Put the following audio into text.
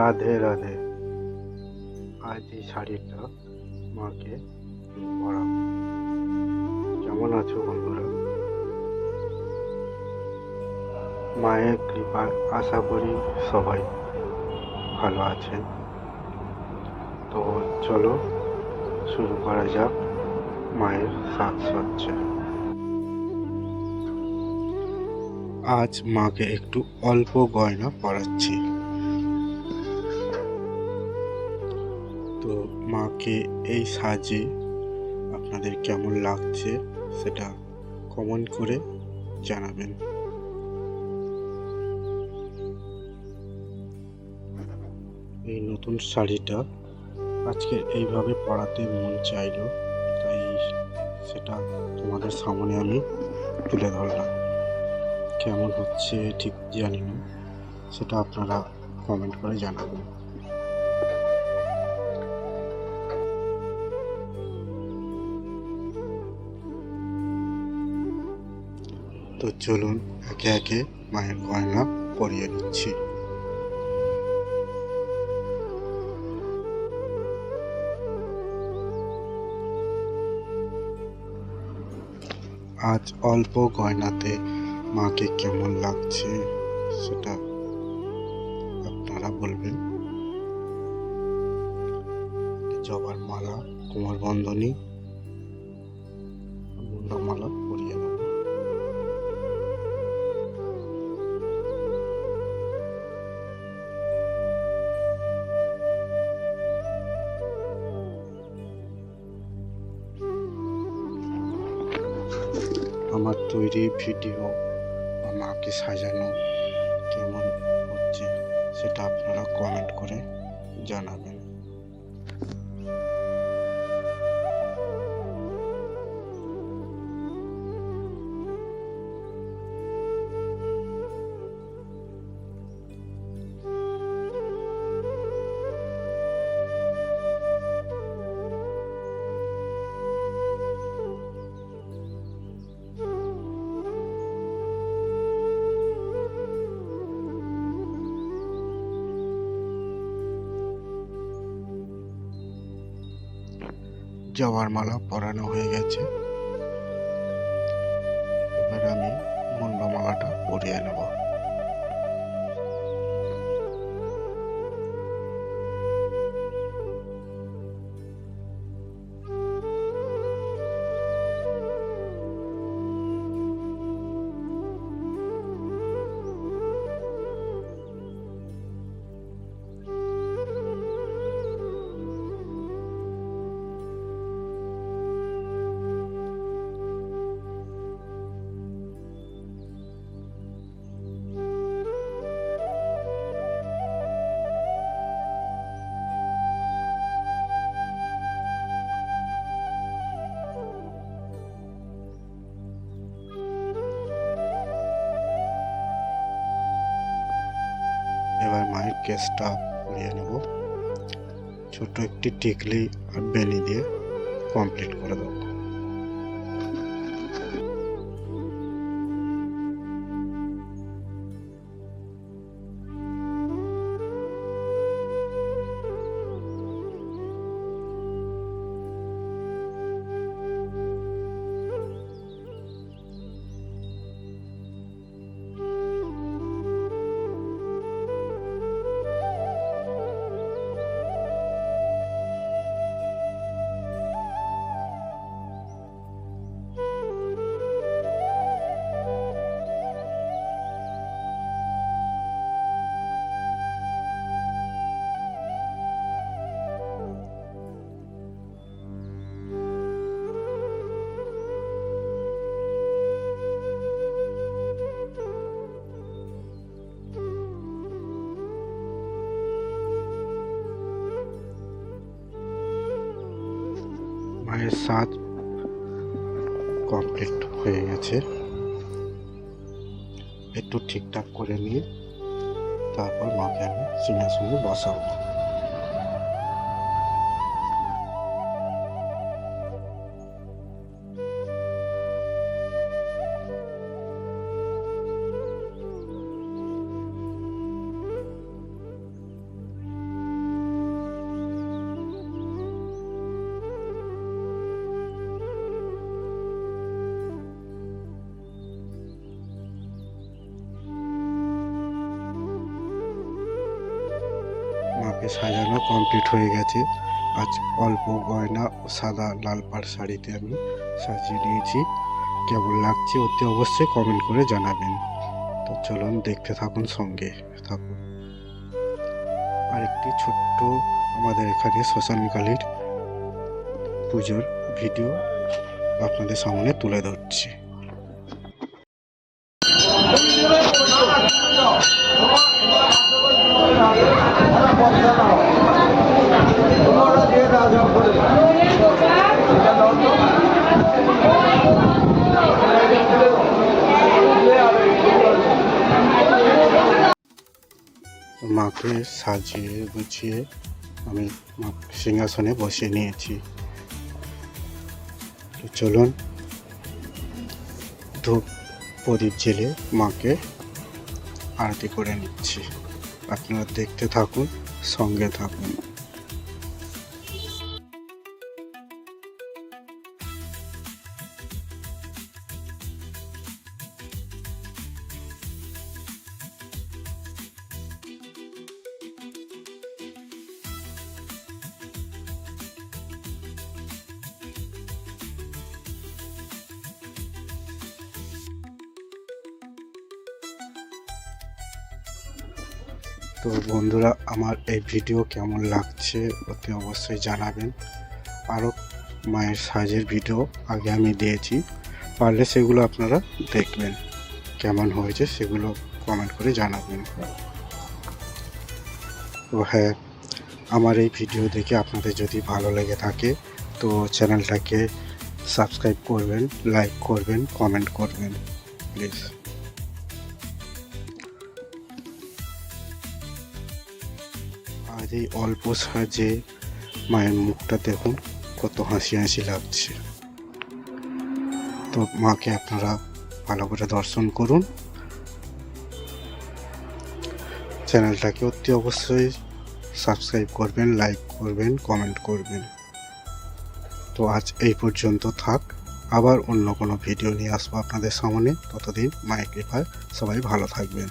রাধে রাধে। আজ এই শাড়িটা মাকে পরাবো। কেমন আছো বন্ধুরা? মায়ের কৃপায় আশা করি সবাই ভালো আছেন। তো চলো শুরু করা যাক মায়ের সাজসজ্জা। আজ মাকে একটু অল্প গয়না পরাচ্ছি। তো মাকে এই সাজে আপনাদের কেমন লাগছে সেটা কমেন্ট করে জানাবেন। এই নতুন শাড়িটা আজকে এইভাবে পরাতে মন চাইলো, তাই সেটা তোমাদের সামনে আমি তুলে ধরলাম। কেমন হচ্ছে ঠিক জানি না, সেটা আপনারা কমেন্ট করে জানাবেন। তো চলুন একে একে মায়ের গয়না পরিয়ে নিচ্ছি। আজ অল্প গয়নাতে মাকে কেমন লাগছে সেটা আপনারা বলবেন। জবার মালা, কোমরবন্ধনী, মুন্ডমালা পরিয়ে নেব। আমার তৈরি ভিডিও বা মাকে সাজানো কেমন হচ্ছে সেটা আপনারা কমেন্ট করে জানাবেন। জবার মালা পরানো হয়ে গেছে, এবার আমি মুন্ডমালাটা পরিয়ে নেব। এবার মায়ের কেসটা পরিয়ে নেব। ছোট একটি টিকলি আর বেনি দিয়ে কমপ্লিট করে দেবো। মায়ের সাজ কমপ্লিট হয়ে গেছে। একটু ঠিকঠাক করে নিয়ে তারপর মাকে আমি সিংহাসনে বসাবো। মাকে সাজানো কমপ্লিট হয়ে গেছে। আজ অল্প গয়না ও সাদা লাল পাড় শাড়িতে আমি সাজিয়ে নিয়েছি। কেমন লাগছে অতি অবশ্যই কমেন্ট করে জানাবেন। তো চলুন দেখতে থাকুন, সঙ্গে থাকুন। আরেকটি ছোট্ট আমাদের এখানে শ্মশানকালীর পুজোর ভিডিও আপনাদের সামনে তুলে ধরছি। মাকে সাজিয়ে গুছিয়ে আমি সিংহাসনে বসিয়ে নিয়েছি। তো চলুন ধূপ প্রদীপ জেলে মাকে আরতি করে নিচ্ছি। আপনারা দেখতে থাকুন, সঙ্গে থাকুন। তো বন্ধুরা, আমার এই ভিডিও কেমন লাগছে অতি অবশ্যই জানাবেন। আরও মায়ের সাজের ভিডিও আগে আমি দিয়েছি, পারলে সেগুলো আপনারা দেখবেন, কেমন হয়েছে সেগুলো কমেন্ট করে জানাবেন। তো হ্যাঁ, আমার এই ভিডিও দেখে আপনাদের যদি ভালো লেগে থাকে তো চ্যানেলটাকে সাবস্ক্রাইব করবেন, লাইক করবেন, কমেন্ট করবেন প্লিজ। আজ এই অল্প সাজে মায়ের মুখটা দেখুন কত হাসি হাসি লাগছে। তো মাকে আপনারা ভালো করে দর্শন করুন। চ্যানেলটাকে অতি অবশ্যই সাবস্ক্রাইব করবেন, লাইক করবেন, কমেন্ট করবেন। তো আজ এই পর্যন্ত থাক, আবার অন্য কোনো ভিডিও নিয়ে আসবো আপনাদের সামনে। ততদিন মায়ের কৃপায় সবাই ভালো থাকবেন।